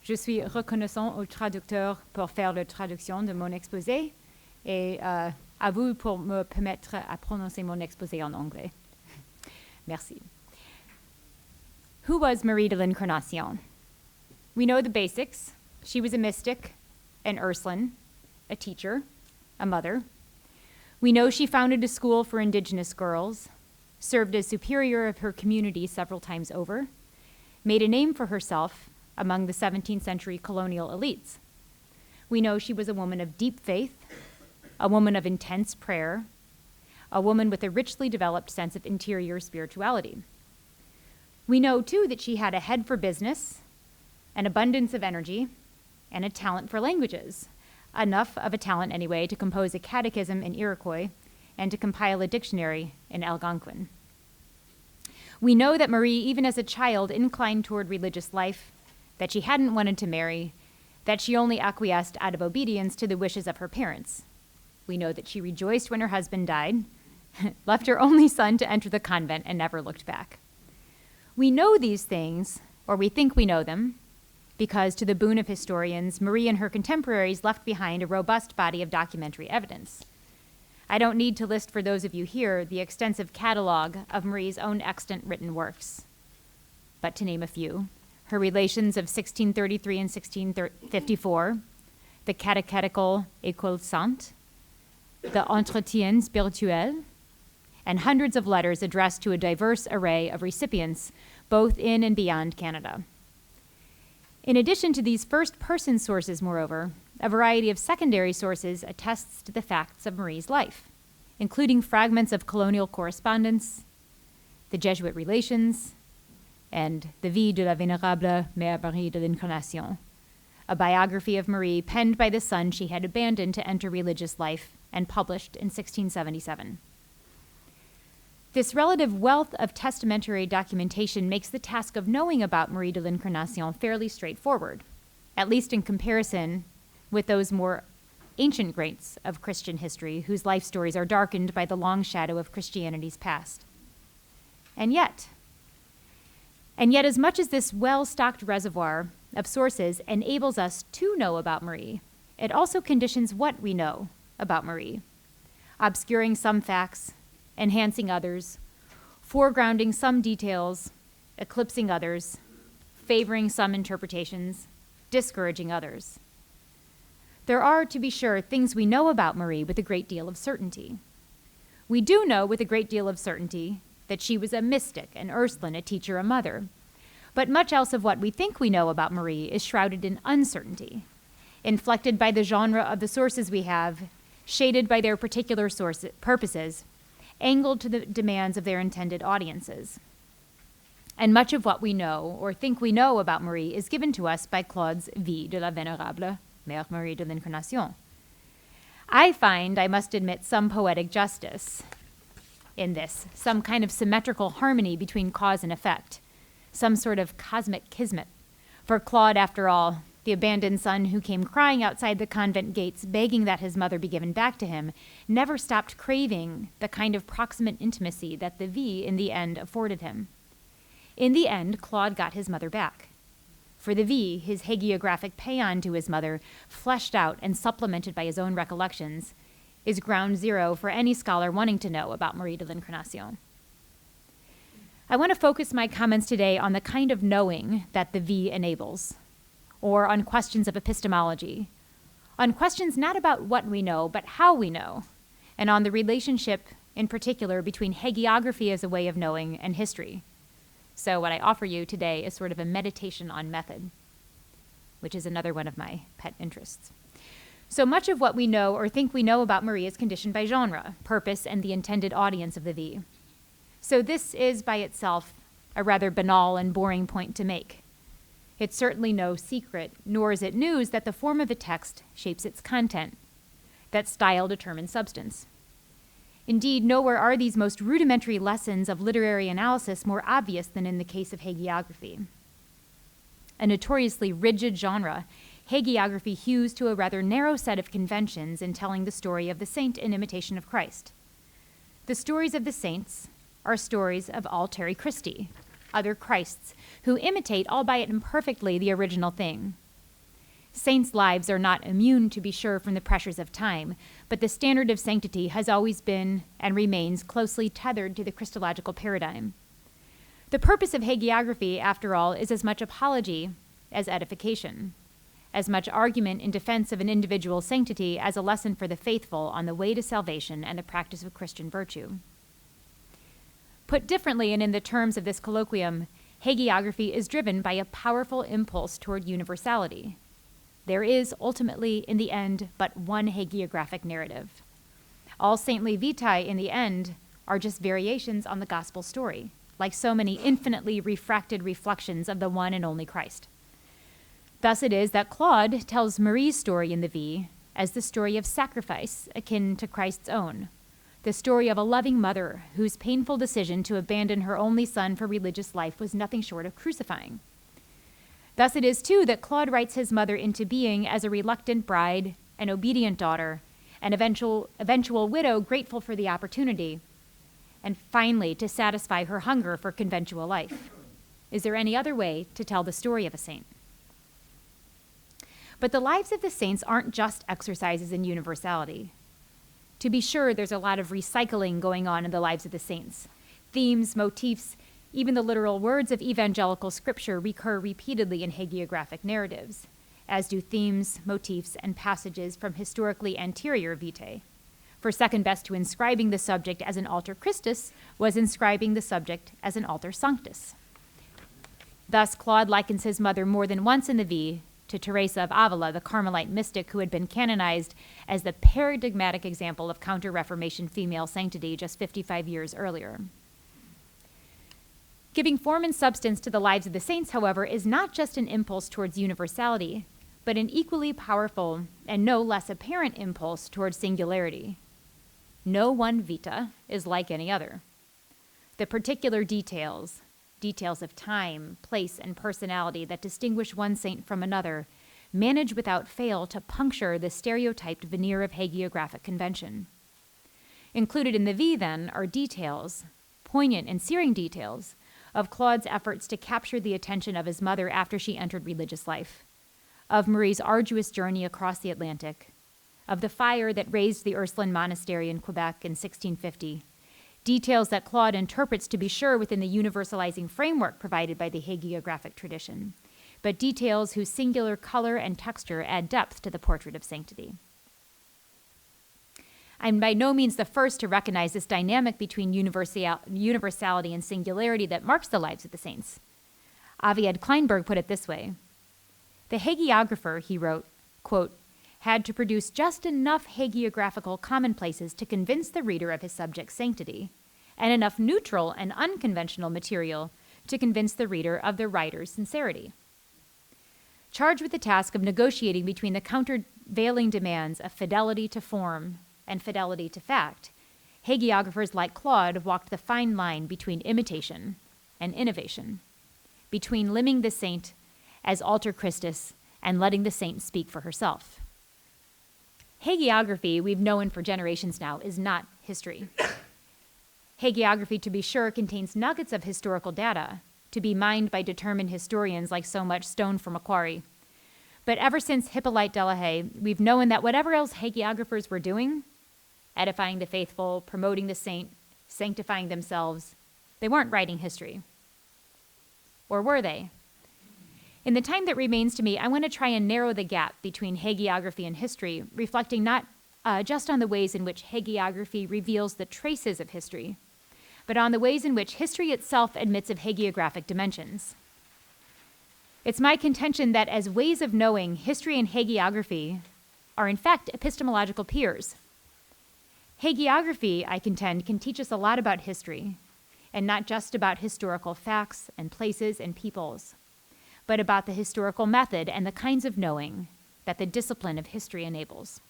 Je suis reconnaissant au traducteur pour faire la traduction de mon exposé et à vous pour me permettre à prononcer mon exposé en anglais. Merci. Who was Marie de l'Incarnation? We know the basics. She was a mystic, an Ursuline, a teacher, a mother. We know she founded a school for indigenous girls, served as superior of her community several times over, made a name for herself among the 17th century colonial elites. We know she was a woman of deep faith, a woman of intense prayer, a woman with a richly developed sense of interior spirituality. We know, too, that she had a head for business, an abundance of energy, and a talent for languages, enough of a talent anyway to compose a catechism in Iroquois and to compile a dictionary in Algonquin. We know that Marie, even as a child, inclined toward religious life, that she hadn't wanted to marry, that she only acquiesced out of obedience to the wishes of her parents. We know that she rejoiced when her husband died, left her only son to enter the convent, and never looked back. We know these things, or we think we know them, because to the boon of historians, Marie and her contemporaries left behind a robust body of documentary evidence. I don't need to list for those of you here the extensive catalog of Marie's own extant written works, but to name a few: her Relations of 1633 and 1654, the Catechetical École Sainte, the Entretien Spirituel, and hundreds of letters addressed to a diverse array of recipients, both in and beyond Canada. In addition to these first-person sources, moreover, a variety of secondary sources attests to the facts of Marie's life, including fragments of colonial correspondence, the Jesuit Relations, and the Vie de la vénérable mère Marie de l'Incarnation, a biography of Marie penned by the son she had abandoned to enter religious life and published in 1677. This relative wealth of testamentary documentation makes the task of knowing about Marie de l'Incarnation fairly straightforward, at least in comparison with those more ancient greats of Christian history whose life stories are darkened by the long shadow of Christianity's past. And yet, as much as this well-stocked reservoir of sources enables us to know about Marie, it also conditions what we know about Marie, obscuring some facts, enhancing others, foregrounding some details, eclipsing others, favoring some interpretations, discouraging others. There are, to be sure, things we know about Marie with a great deal of certainty. We do know with a great deal of certainty that she was a mystic, an Ursuline, a teacher, a mother. But much else of what we think we know about Marie is shrouded in uncertainty, inflected by the genre of the sources we have, shaded by their particular purposes, angled to the demands of their intended audiences. And much of what we know, or think we know about Marie, is given to us by Claude's Vie de la vénérable mère Marie de l'Incarnation. I find, I must admit, some poetic justice in this, some kind of symmetrical harmony between cause and effect, some sort of cosmic kismet. For Claude, after all, the abandoned son who came crying outside the convent gates, begging that his mother be given back to him, never stopped craving the kind of proximate intimacy that the Vie in the end afforded him. In the end, Claude got his mother back. For the Vie, his hagiographic paean to his mother, fleshed out and supplemented by his own recollections, is ground zero for any scholar wanting to know about Marie de l'Incarnation. I want to focus my comments today on the kind of knowing that the Vie enables, or on questions of epistemology, on questions not about what we know, but how we know, and on the relationship, in particular, between hagiography as a way of knowing and history. So what I offer you today is sort of a meditation on method, which is another one of my pet interests. So much of what we know or think we know about Marie is conditioned by genre, purpose, and the intended audience of the Vie. So this is by itself a rather banal and boring point to make. It's certainly no secret, nor is it news, that the form of a text shapes its content, that style determines substance. Indeed, nowhere are these most rudimentary lessons of literary analysis more obvious than in the case of hagiography. A notoriously rigid genre, hagiography hews to a rather narrow set of conventions in telling the story of the saint in imitation of Christ. The stories of the saints are stories of alteri Christi, other Christs, who imitate, albeit imperfectly, the original thing, Saints' lives are not immune, to be sure, from the pressures of time, but the standard of sanctity has always been and remains closely tethered to the Christological paradigm. The purpose of hagiography, after all, is as much apology as edification, as much argument in defense of an individual's sanctity as a lesson for the faithful on the way to salvation and the practice of Christian virtue. Put differently, and in the terms of this colloquium, hagiography is driven by a powerful impulse toward universality. There is, ultimately, in the end, but one hagiographic narrative. All saintly vitae, in the end, are just variations on the gospel story, like so many infinitely refracted reflections of the one and only Christ. Thus it is that Claude tells Marie's story in the V as the story of sacrifice akin to Christ's own, the story of a loving mother whose painful decision to abandon her only son for religious life was nothing short of crucifying. Thus it is, too, that Claude writes his mother into being as a reluctant bride, an obedient daughter, an eventual widow grateful for the opportunity, and finally to satisfy her hunger for conventual life. Is there any other way to tell the story of a saint? But the lives of the saints aren't just exercises in universality. To be sure, there's a lot of recycling going on in the lives of the saints. Themes, motifs, even the literal words of evangelical scripture recur repeatedly in hagiographic narratives, as do themes, motifs, and passages from historically anterior vitae. For second best to inscribing the subject as an alter Christus was inscribing the subject as an alter sanctus. Thus, Claude likens his mother more than once in the V to Teresa of Avila, the Carmelite mystic who had been canonized as the paradigmatic example of counter-Reformation female sanctity just 55 years earlier. Giving form and substance to the lives of the saints, however, is not just an impulse towards universality, but an equally powerful and no less apparent impulse towards singularity. No one vita is like any other. The particular details of time, place, and personality that distinguish one saint from another, manage without fail to puncture the stereotyped veneer of hagiographic convention. Included in the V, then, are details, poignant and searing details, of Claude's efforts to capture the attention of his mother after she entered religious life, of Marie's arduous journey across the Atlantic, of the fire that razed the Ursuline monastery in Quebec in 1650, details that Claude interprets, to be sure, within the universalizing framework provided by the hagiographic tradition, but details whose singular color and texture add depth to the portrait of sanctity. I'm by no means the first to recognize this dynamic between universality and singularity that marks the lives of the saints. Aviad Kleinberg put it this way: "The hagiographer," he wrote, quote, "had to produce just enough hagiographical commonplaces to convince the reader of his subject's sanctity, and enough neutral and unconventional material to convince the reader of the writer's sincerity." Charged with the task of negotiating between the countervailing demands of fidelity to form and fidelity to fact, hagiographers like Claude walked the fine line between imitation and innovation, between limning the saint as alter Christus and letting the saint speak for herself. Hagiography, we've known for generations now, is not history. Hagiography, to be sure, contains nuggets of historical data to be mined by determined historians like so much stone from a quarry. But ever since Hippolyte Delahaye, we've known that whatever else hagiographers were doing, edifying the faithful, promoting the saint, sanctifying themselves, they weren't writing history. Or were they? In the time that remains to me, I want to try and narrow the gap between hagiography and history, reflecting not just on the ways in which hagiography reveals the traces of history, but on the ways in which history itself admits of hagiographic dimensions. It's my contention that as ways of knowing, history and hagiography are in fact epistemological peers. Hagiography, I contend, can teach us a lot about history, and not just about historical facts and places and peoples, but about the historical method and the kinds of knowing that the discipline of history enables.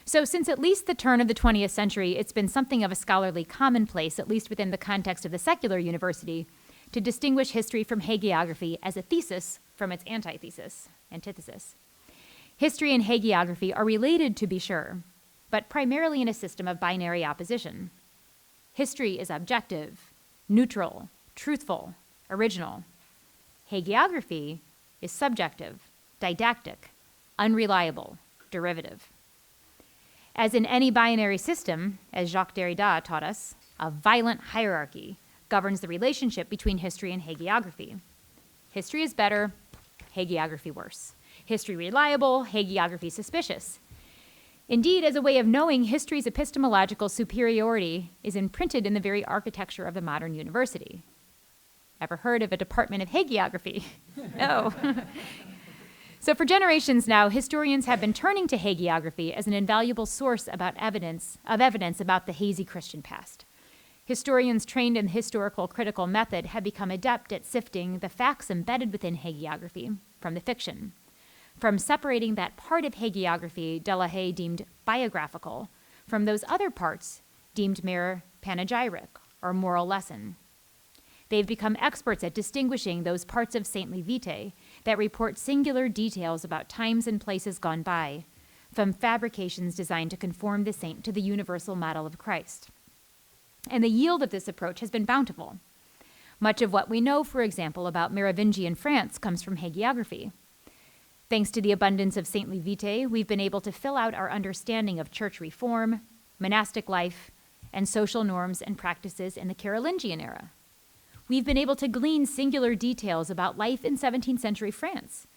So since at least the turn of the 20th century, it's been something of a scholarly commonplace, at least within the context of the secular university, to distinguish history from hagiography as a thesis from its antithesis. History and hagiography are related, to be sure, but primarily in a system of binary opposition. History is objective, neutral, truthful, original. Hagiography is subjective, didactic, unreliable, derivative. As in any binary system, as Jacques Derrida taught us, a violent hierarchy governs the relationship between history and hagiography. History is better, hagiography worse. History reliable, hagiography suspicious. Indeed, as a way of knowing, history's epistemological superiority is imprinted in the very architecture of the modern university. Ever heard of a department of hagiography? No. So for generations now, historians have been turning to hagiography as an invaluable source about evidence about the hazy Christian past. Historians trained in the historical critical method have become adept at sifting the facts embedded within hagiography from the fiction, from separating that part of hagiography de la Haye deemed biographical from those other parts deemed mere panegyric or moral lesson. They've become experts at distinguishing those parts of saintly vitae that report singular details about times and places gone by from fabrications designed to conform the saint to the universal model of Christ. And the yield of this approach has been bountiful. Much of what we know, for example, about Merovingian France comes from hagiography. Thanks to the abundance of saintly vitae, we've been able to fill out our understanding of church reform, monastic life, and social norms and practices in the Carolingian era. We've been able to glean singular details about life in 17th century France,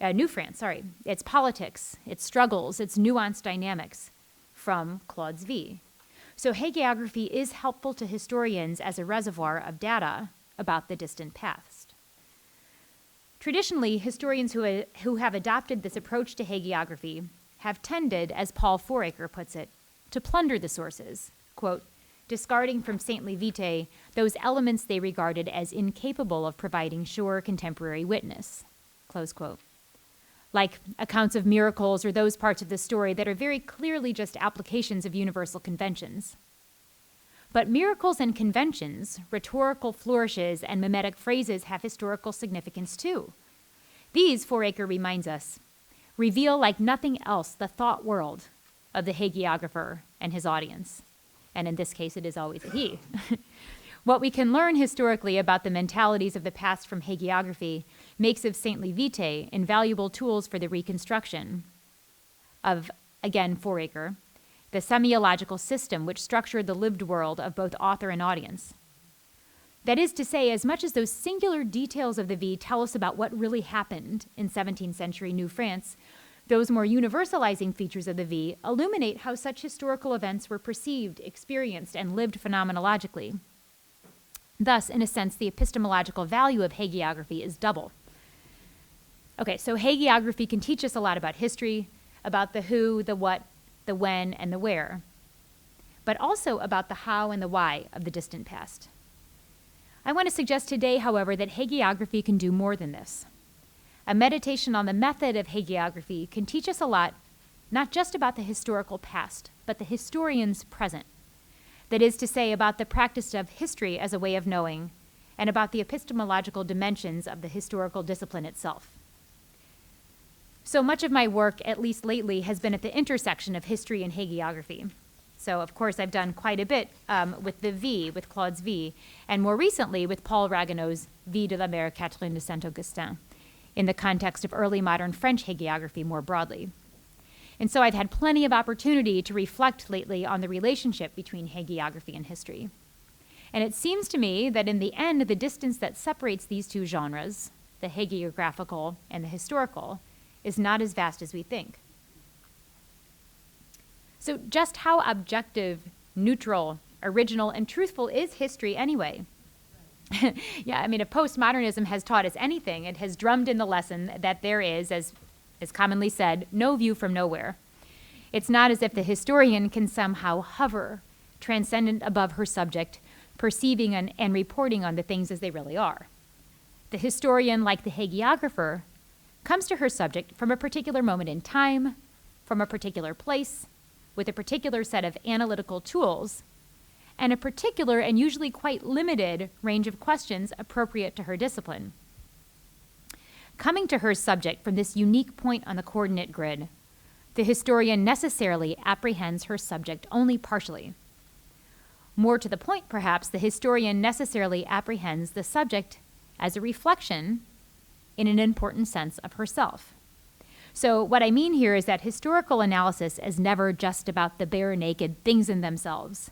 New France, its politics, its struggles, its nuanced dynamics from Claude's V. So hagiography is helpful to historians as a reservoir of data about the distant past. Traditionally, historians who have adopted this approach to hagiography have tended, as Paul Foraker puts it, to plunder the sources, quote, discarding from saintly vitae those elements they regarded as incapable of providing sure contemporary witness, close quote. Like accounts of miracles or those parts of the story that are very clearly just applications of universal conventions. But miracles and conventions, rhetorical flourishes, and mimetic phrases have historical significance too. These, Foraker reminds us, reveal like nothing else the thought world of the hagiographer and his audience. And in this case, it is always a he. What we can learn historically about the mentalities of the past from hagiography makes of saintly vitae invaluable tools for the reconstruction of, again, Foraker, the semiological system which structured the lived world of both author and audience. That is to say, as much as those singular details of the V tell us about what really happened in 17th century New France, those more universalizing features of the V illuminate how such historical events were perceived, experienced, and lived phenomenologically. Thus, in a sense, the epistemological value of hagiography is double. Okay, so hagiography can teach us a lot about history, about the who, the what, the when, and the where, but also about the how and the why of the distant past. I want to suggest today, however, that hagiography can do more than this. A meditation on the method of hagiography can teach us a lot, not just about the historical past, but the historian's present. That is to say, about the practice of history as a way of knowing, and about the epistemological dimensions of the historical discipline itself. So much of my work, at least lately, has been at the intersection of history and hagiography. So, of course, I've done quite a bit with the V, with Claude's V, and more recently with Paul Ragueneau's Vie de la Mère Catherine de Saint-Augustin, in the context of early modern French hagiography more broadly. And so I've had plenty of opportunity to reflect lately on the relationship between hagiography and history. And it seems to me that in the end, the distance that separates these two genres, the hagiographical and the historical, is not as vast as we think. So just how objective, neutral, original, and truthful is history anyway? Yeah, I mean, if postmodernism has taught us anything, it has drummed in the lesson that there is, as commonly said, no view from nowhere. It's not as if the historian can somehow hover, transcendent above her subject, perceiving and reporting on the things as they really are. The historian, like the hagiographer, comes to her subject from a particular moment in time, from a particular place, with a particular set of analytical tools, and a particular and usually quite limited range of questions appropriate to her discipline. Coming to her subject from this unique point on the coordinate grid, the historian necessarily apprehends her subject only partially. More to the point, perhaps, the historian necessarily apprehends the subject as a reflection in an important sense of herself. So what I mean here is that historical analysis is never just about the bare naked things in themselves,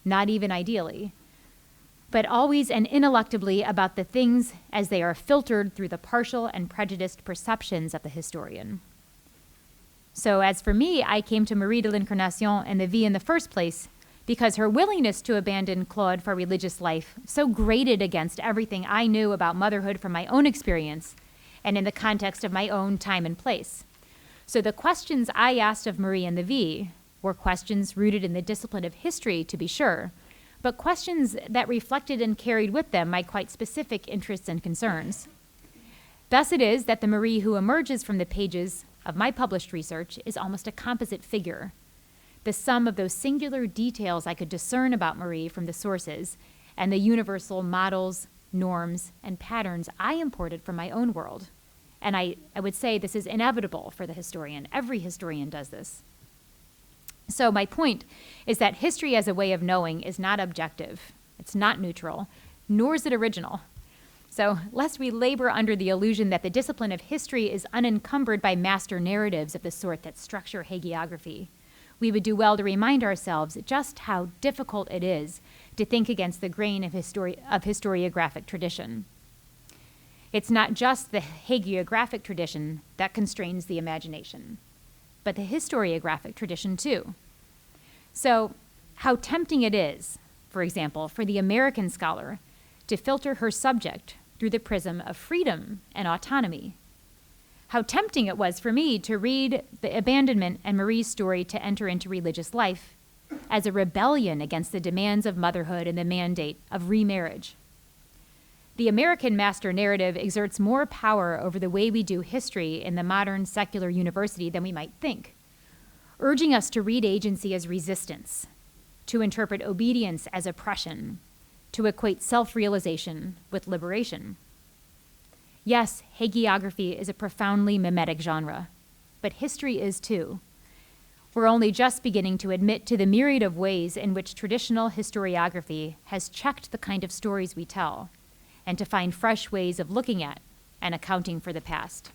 not even ideally, but always and ineluctably about the things as they are filtered through the partial and prejudiced perceptions of the historian. So as for me, I came to Marie de l'Incarnation and the Vie in the first place because her willingness to abandon Claude for religious life so grated against everything I knew about motherhood from my own experience and in the context of my own time and place. So the questions I asked of Marie in the Vie were questions rooted in the discipline of history, to be sure, but questions that reflected and carried with them my quite specific interests and concerns. Thus it is that the Marie who emerges from the pages of my published research is almost a composite figure, the sum of those singular details I could discern about Marie from the sources and the universal models, norms, and patterns I imported from my own world. And I would say this is inevitable for the historian. Every historian does this. So my point is that history as a way of knowing is not objective. It's not neutral, nor is it original. So lest we labor under the illusion that the discipline of history is unencumbered by master narratives of the sort that structure hagiography, we would do well to remind ourselves just how difficult it is to think against the grain of historiographic tradition. It's not just the hagiographic tradition that constrains the imagination, but the historiographic tradition too. So how tempting it is, for example, for the American scholar to filter her subject through the prism of freedom and autonomy. How tempting it was for me to read the abandonment and Marie's story to enter into religious life as a rebellion against the demands of motherhood and the mandate of remarriage. The American master narrative exerts more power over the way we do history in the modern secular university than we might think, urging us to read agency as resistance, to interpret obedience as oppression, to equate self-realization with liberation. Yes, hagiography is a profoundly mimetic genre, but history is too. We're only just beginning to admit to the myriad of ways in which traditional historiography has checked the kind of stories we tell, and to find fresh ways of looking at and accounting for the past.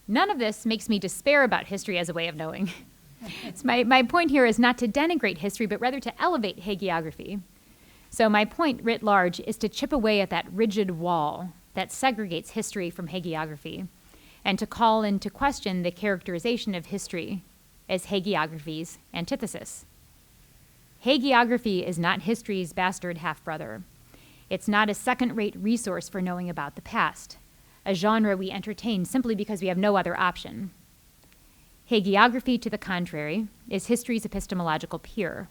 None of this makes me despair about history as a way of knowing. My point here is not to denigrate history, but rather to elevate hagiography. So my point writ large is to chip away at that rigid wall that segregates history from hagiography, and to call into question the characterization of history as hagiography's antithesis. Hagiography is not history's bastard half-brother. It's not a second-rate resource for knowing about the past, a genre we entertain simply because we have no other option. Hagiography, to the contrary, is history's epistemological peer.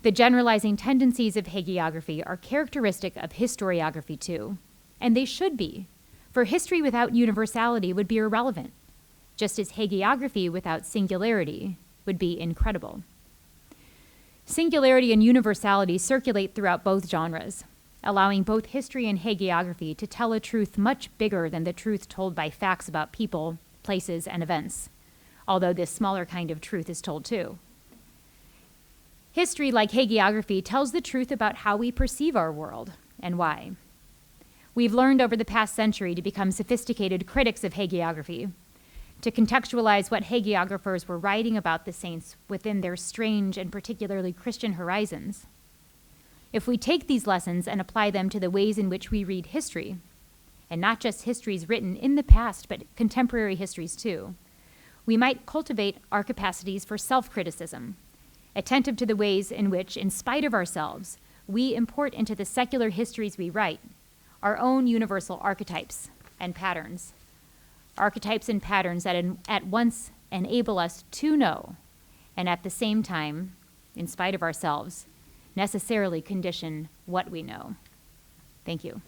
The generalizing tendencies of hagiography are characteristic of historiography too, and they should be, for history without universality would be irrelevant, just as hagiography without singularity would be incredible. Singularity and universality circulate throughout both genres, allowing both history and hagiography to tell a truth much bigger than the truth told by facts about people, places, and events, although this smaller kind of truth is told too. History, like hagiography, tells the truth about how we perceive our world and why. We've learned over the past century to become sophisticated critics of hagiography, to contextualize what hagiographers were writing about the saints within their strange and particularly Christian horizons. If we take these lessons and apply them to the ways in which we read history, and not just histories written in the past, but contemporary histories too, we might cultivate our capacities for self-criticism, attentive to the ways in which, in spite of ourselves, we import into the secular histories we write our own universal archetypes and patterns that at once enable us to know, and at the same time, in spite of ourselves, necessarily condition what we know. Thank you.